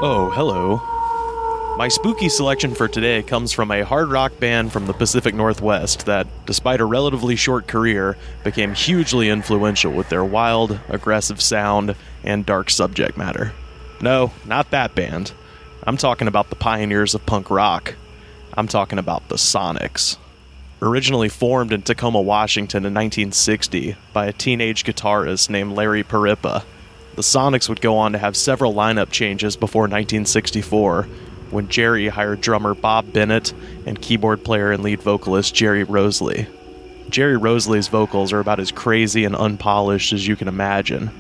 Oh, hello. My spooky selection for today comes from a hard rock band from the Pacific Northwest that, despite a relatively short career, became hugely influential with their wild, aggressive sound and dark subject matter. No, not that band. I'm talking about the pioneers of punk rock. I'm talking about the Sonics. Originally formed in Tacoma, Washington in 1960 by a teenage guitarist named Larry Parippa, the Sonics would go on to have several lineup changes before 1964, when Jerry hired drummer Bob Bennett and keyboard player and lead vocalist Jerry Roseley. Jerry Roseley's vocals are about as crazy and unpolished as you can imagine.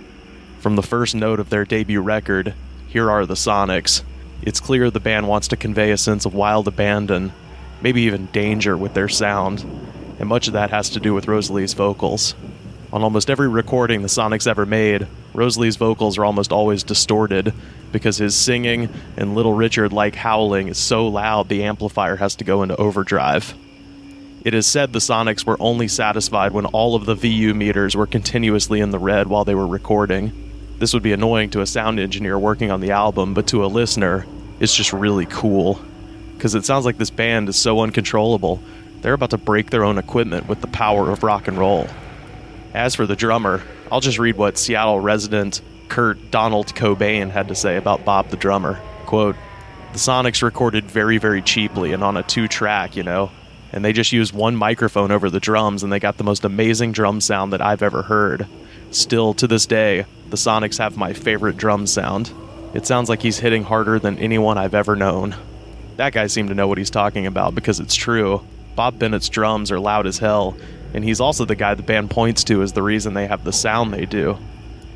From the first note of their debut record, Here Are the Sonics, it's clear the band wants to convey a sense of wild abandon, maybe even danger with their sound, and much of that has to do with Roseley's vocals. On almost every recording the Sonics ever made, Roseley's vocals are almost always distorted because his singing and Little Richard-like howling is so loud the amplifier has to go into overdrive. It is said the Sonics were only satisfied when all of the VU meters were continuously in the red while they were recording. This would be annoying to a sound engineer working on the album, but to a listener, it's just really cool. Because it sounds like this band is so uncontrollable, they're about to break their own equipment with the power of rock and roll. As for the drummer, I'll just read what Seattle resident Kurt Donald Cobain had to say about Bob the drummer. Quote, "The Sonics recorded very, very cheaply and on a 2-track, and they just used one microphone over the drums and they got the most amazing drum sound that I've ever heard. Still, to this day, the Sonics have my favorite drum sound. It sounds like he's hitting harder than anyone I've ever known." That guy seemed to know what he's talking about because it's true. Bob Bennett's drums are loud as hell, and he's also the guy the band points to as the reason they have the sound they do.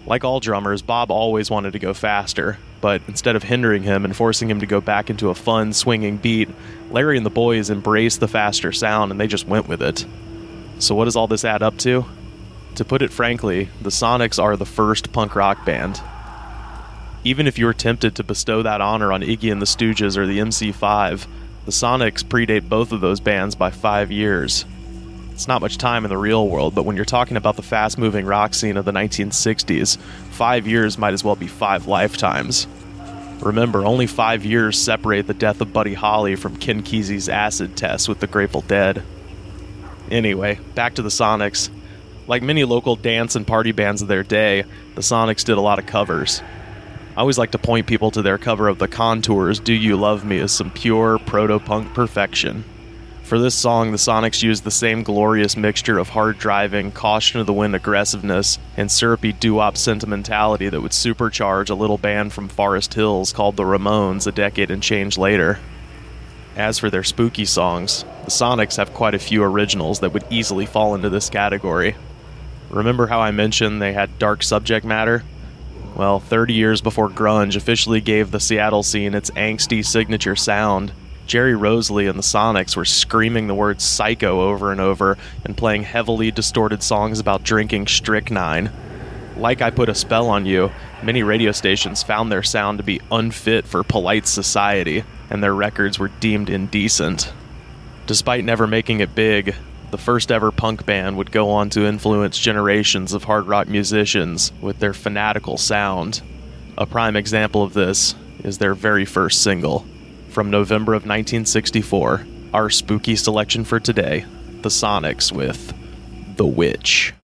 Like all drummers, Bob always wanted to go faster, but instead of hindering him and forcing him to go back into a fun, swinging beat, Larry and the boys embraced the faster sound and they just went with it. So what does all this add up to? To put it frankly, the Sonics are the first punk rock band. Even if you were tempted to bestow that honor on Iggy and the Stooges or the MC5, the Sonics predate both of those bands by 5 years. It's not much time in the real world, but when you're talking about the fast-moving rock scene of the 1960s, 5 years might as well be 5 lifetimes. Remember, only 5 years separate the death of Buddy Holly from Ken Kesey's acid test with the Grateful Dead. Anyway, back to the Sonics. Like many local dance and party bands of their day, the Sonics did a lot of covers. I always like to point people to their cover of The Contours' Do You Love Me as some pure proto-punk perfection. For this song, the Sonics used the same glorious mixture of hard-driving, caution-to-the-wind aggressiveness and syrupy doo-wop sentimentality that would supercharge a little band from Forest Hills called the Ramones a decade and change later. As for their spooky songs, the Sonics have quite a few originals that would easily fall into this category. Remember how I mentioned they had dark subject matter? Well, 30 years before grunge officially gave the Seattle scene its angsty signature sound, Jerry Roseley and the Sonics were screaming the word psycho over and over and playing heavily distorted songs about drinking strychnine. Like I Put a Spell on You, many radio stations found their sound to be unfit for polite society, and their records were deemed indecent. Despite never making it big, the first ever punk band would go on to influence generations of hard rock musicians with their fanatical sound. A prime example of this is their very first single. From November of 1964, our spooky selection for today, the Sonics with The Witch.